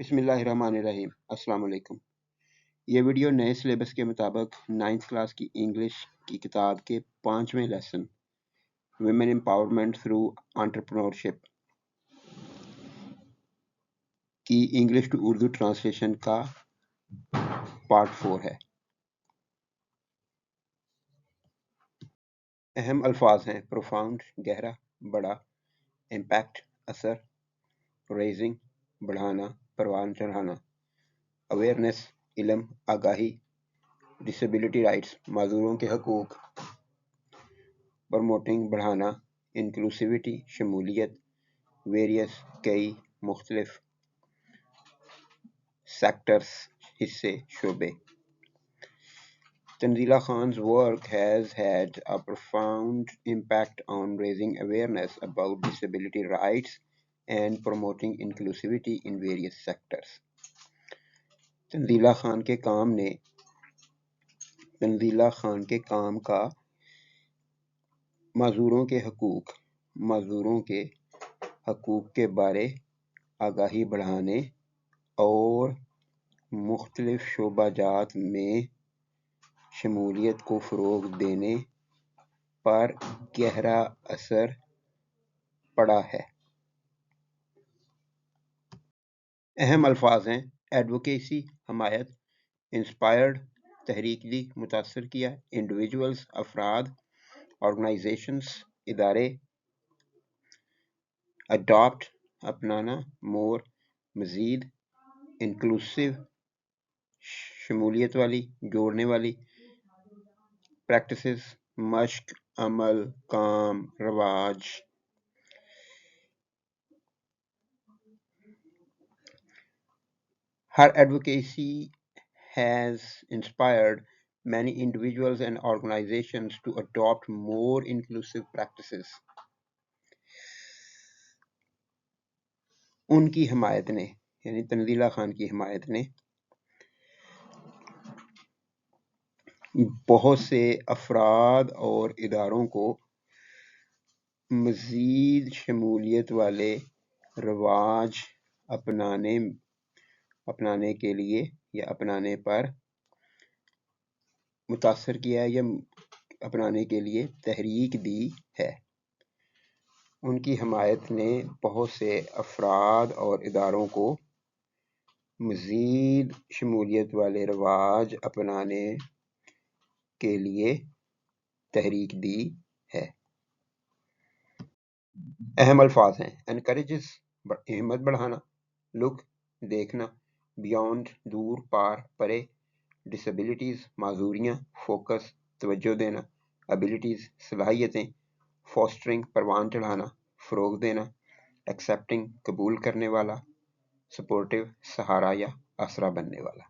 बिस्मिल्लाहिर्रहमानिर्रहीम। अस्सलाम वालेकुम। ये वीडियो नए सिलेबस के मुताबिक 9th क्लास की इंग्लिश की किताब के 5वें lesson women empowerment through entrepreneurship की इंग्लिश टू उर्दू ट्रांसलेशन का पार्ट 4 है। अहम अल्फाज हैं प्रोफाउंड गहरा, बड़ा, इम्पैक्ट असर, रेजिंग बढ़ाना, परवान चढ़ाना, अवेयरनेस इल्म आगाही, डिसेबिलिटी राइट्स माजूरों के हकूक, प्रमोटिंग बढ़ाना, इंक्लूसिविटी शमूलियत, वेरियस कई, मुख्तलिफ, सेक्टर्स हिस्से शोबे। Tanzila Khan's work has had a profound impact on raising awareness about disability rights and promoting inclusivity in various sectors. Tanzila Khan के काम का माजूरों के हकूक के बारे आगाही बढ़ाने और मुख्तलिफ शोबाजात में शमूलियत को फ़रोग़ देने पर गहरा असर पड़ा है। अहम अल्फाज हैं एडवोकेसी हमायत, इंस्पायर्ड तहरीक दी मुतासर किया, इंडिविजुअल्स अफराद, ऑर्गेनाइजेशंस इदारे, अडॉप्ट अपनाना, मोर मज़ीद, इंक्लूसिव शमूलियत वाली जोड़ने वाली, प्रैक्टिसेस मश्क अमल काम रवाज। Her advocacy has inspired many individuals and organizations to adopt more inclusive practices. उनकी हिमायत ने यानी तंजीला खान की हिमायत ने बहुत से अफराद और इदारों को मज़ीद शमूलियत वाले रवाज अपनाने के लिए या अपनाने पर मुतासर किया या अपनाने के लिए तहरीक दी है। उनकी हिमायत ने बहुत से अफराद और इदारों को मज़ीद शमूलियत वाले रवाज अपनाने के लिए तहरीक दी है। अहम अल्फाज हैं एनकरेजेस हिम्मत बढ़ाना, लुक देखना, बियॉन्ड दूर पार परे, डिसेबिलिटीज़ माजूरियाँ, फोकस तवज्जो देना, एबिलिटीज़ सलाहियतें, फॉस्टरिंग परवान चढ़ाना, फ़रोग़ देना, एक्सेप्टिंग कबूल करने वाला, सपोर्टिव सहारा या आसरा बनने वाला।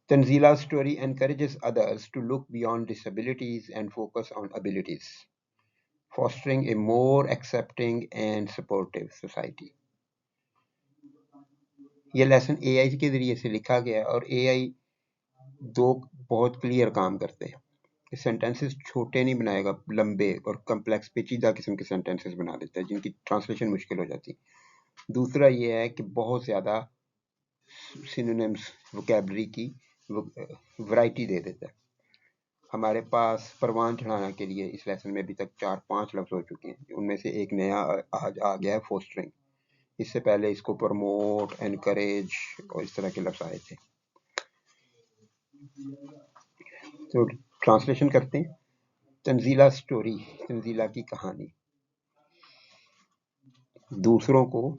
Tanzila's story encourages others to look beyond disabilities and focus on abilities, fostering a more accepting and supportive society. ये लेसन AI के ज़रिए से लिखा गया और AI दो बहुत क्लियर काम करते हैं। सेंटेंसेस छोटे नहीं बनाएगा, लंबे और कम्प्लेक्स पेचीदा किस्म के सेंटेंसेस बना देता है जिनकी ट्रांसलेशन मुश्किल हो जाती है। दूसरा ये है कि बहुत ज़्यादा सिनोनिम्स वोकैबुलरी की वैरायटी दे देता है। हमारे पास परवान चढ़ाना के लिए इस लेसन में अभी तक 4-5 लफ्ज़ हो चुके हैं, उनमें से एक नया आज आ गया है फोस्टरिंग। इससे पहले इसको प्रमोट, एनकरेज और इस तरह के लफ्ज़ आए थे। तो ट्रांसलेशन करते हैं। तंजीला स्टोरी, तंजीला की कहानी दूसरों को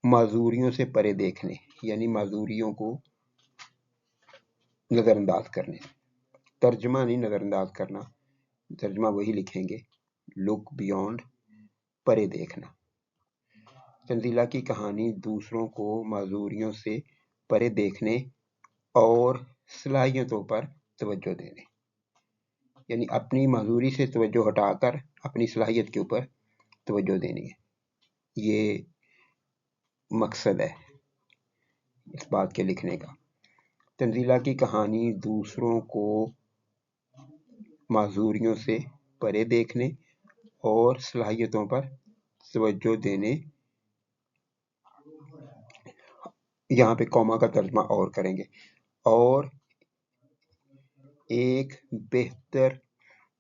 माजूरियों से परे देखने यानी माजूरियों को नज़रअंदाज करने, तर्जमा नहीं नज़रअंदाज करना, तर्जमा वही लिखेंगे, लुक बियॉन्ड परे देखना। तंजीला की कहानी दूसरों को माजूरियों से परे देखने और सलाहियतों पर तवज्जो देने यानी अपनी माजूरी से तवज्जो हटाकर अपनी सलाहियत के ऊपर तवज्जो देनी है। ये मकसद है इस बात के लिखने का। तंजीला की कहानी दूसरों को माजूरियों से परे देखने और सलाहियतों पर तवज्जो देने, यहाँ पे कॉमा का तर्जमा और करेंगे, और एक बेहतर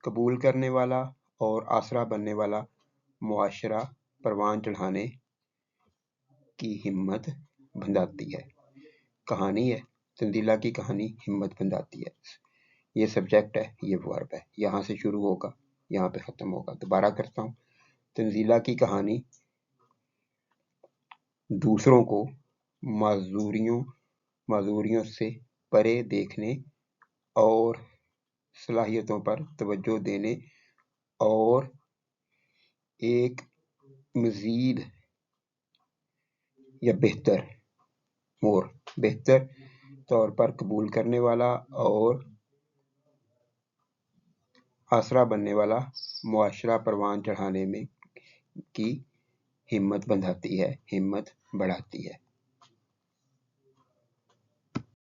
कबूल करने वाला और आसरा बनने वाला मुआशरा परवान चढ़ाने की हिम्मत बंधाती है। कहानी है तंजीला की कहानी हिम्मत बंधाती है। ये सब्जेक्ट है, ये वर्ब है, यहाँ से शुरू होगा, यहाँ पे ख़त्म होगा। दोबारा करता हूँ। तंजीला की कहानी दूसरों को माजूरियों से परे देखने और सलाहियतों पर तवज्जो देने और एक मज़ीद या बेहतर तौर पर कबूल करने वाला और आसरा बनने वाला मुआशरा परवान चढ़ाने में की हिम्मत बंधाती है, हिम्मत बढ़ाती है।